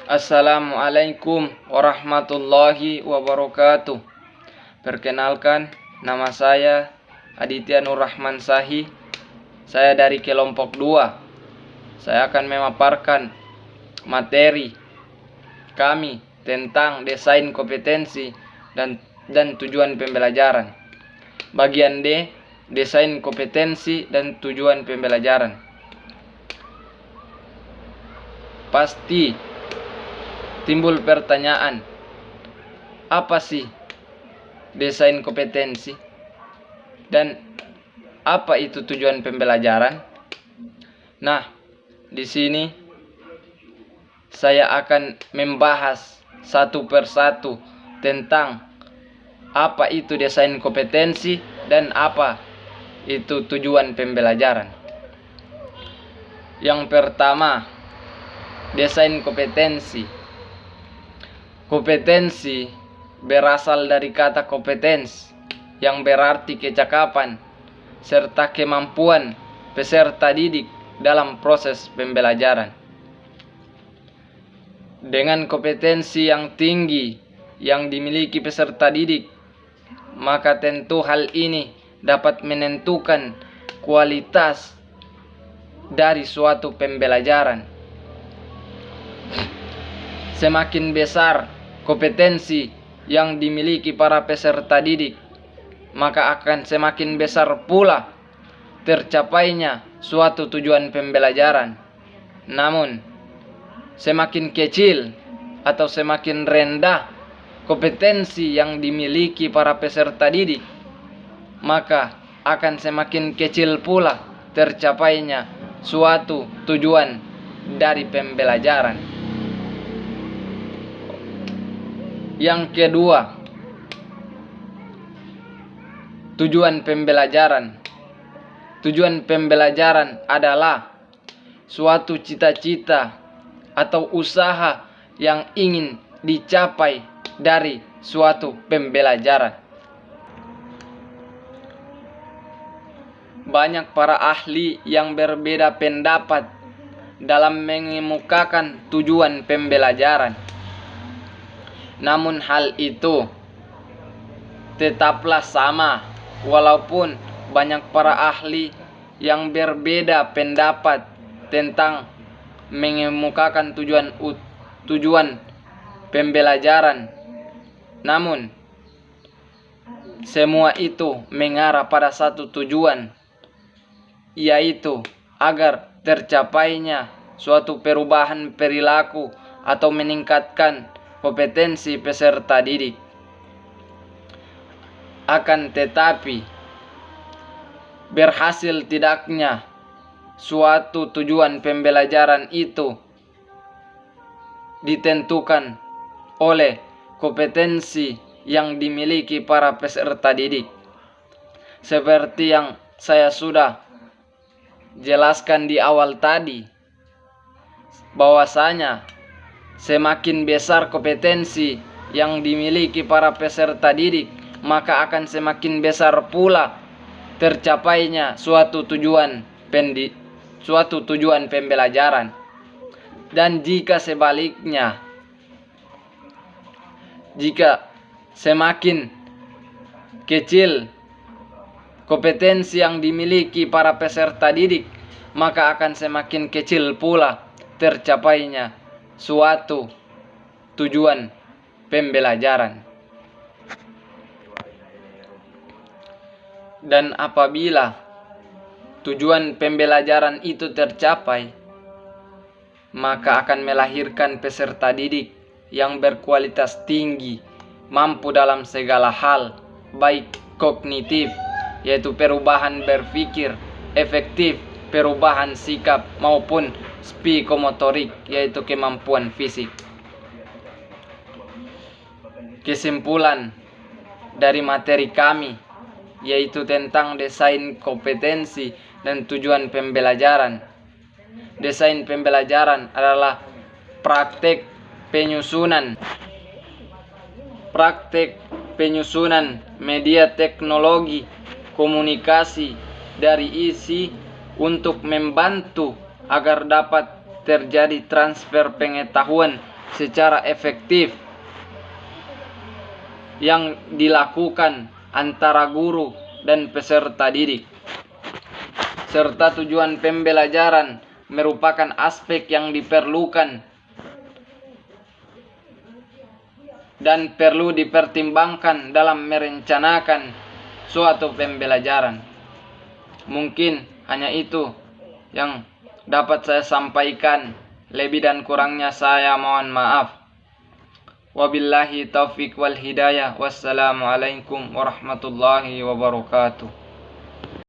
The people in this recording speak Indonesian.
Assalamualaikum warahmatullahi wabarakatuh. Perkenalkan, nama saya Aditya Nur Rahman Sahi. Saya dari kelompok 2. Saya akan memaparkan materi kami tentang desain kompetensi dan tujuan pembelajaran. Bagian D, desain kompetensi dan tujuan pembelajaran. Pasti timbul pertanyaan, apa sih desain kompetensi dan apa itu tujuan pembelajaran? Nah, di sini saya akan membahas satu persatu tentang apa itu desain kompetensi dan apa itu tujuan pembelajaran. Yang pertama, desain kompetensi. Kompetensi berasal dari kata kompetens yang berarti kecakapan serta kemampuan peserta didik dalam proses pembelajaran. Dengan kompetensi yang tinggi yang dimiliki peserta didik, maka tentu hal ini dapat menentukan kualitas dari suatu pembelajaran. Semakin besar kompetensi yang dimiliki para peserta didik, maka akan semakin besar pula tercapainya suatu tujuan pembelajaran. Namun, semakin kecil atau semakin rendah kompetensi yang dimiliki para peserta didik, maka akan semakin kecil pula tercapainya suatu tujuan dari pembelajaran. Yang kedua, tujuan pembelajaran. Tujuan pembelajaran adalah suatu cita-cita atau usaha yang ingin dicapai dari suatu pembelajaran. Banyak para ahli yang berbeda pendapat dalam mengemukakan tujuan pembelajaran. Namun hal itu tetaplah sama, walaupun banyak para ahli yang berbeda pendapat tentang mengemukakan tujuan pembelajaran. Namun semua itu mengarah pada satu tujuan, yaitu agar tercapainya suatu perubahan perilaku atau meningkatkan kompetensi peserta didik. Akan tetapi, berhasil tidaknya suatu tujuan pembelajaran itu ditentukan oleh kompetensi yang dimiliki para peserta didik. Seperti yang saya sudah jelaskan di awal tadi, bahwasanya semakin besar kompetensi yang dimiliki para peserta didik, maka akan semakin besar pula tercapainya suatu tujuan pembelajaran. Dan jika sebaliknya, jika semakin kecil kompetensi yang dimiliki para peserta didik, maka akan semakin kecil pula tercapainya suatu tujuan pembelajaran. Dan apabila tujuan pembelajaran itu tercapai, maka akan melahirkan peserta didik yang berkualitas tinggi, mampu dalam segala hal, baik kognitif, yaitu perubahan berpikir, efektif, perubahan sikap, maupun psikomotorik, yaitu kemampuan fisik. Kesimpulan dari materi kami yaitu tentang desain kompetensi dan tujuan pembelajaran. Desain pembelajaran adalah praktek penyusunan media teknologi komunikasi dari isi untuk membantu agar dapat terjadi transfer pengetahuan secara efektif yang dilakukan antara guru dan peserta didik, serta tujuan pembelajaran merupakan aspek yang diperlukan dan perlu dipertimbangkan dalam merencanakan suatu pembelajaran. Mungkin hanya itu yang dapat saya sampaikan. Lebih dan kurangnya saya mohon maaf. Wabillahi taufiq wal hidayah. Wassalamualaikum warahmatullahi wabarakatuh.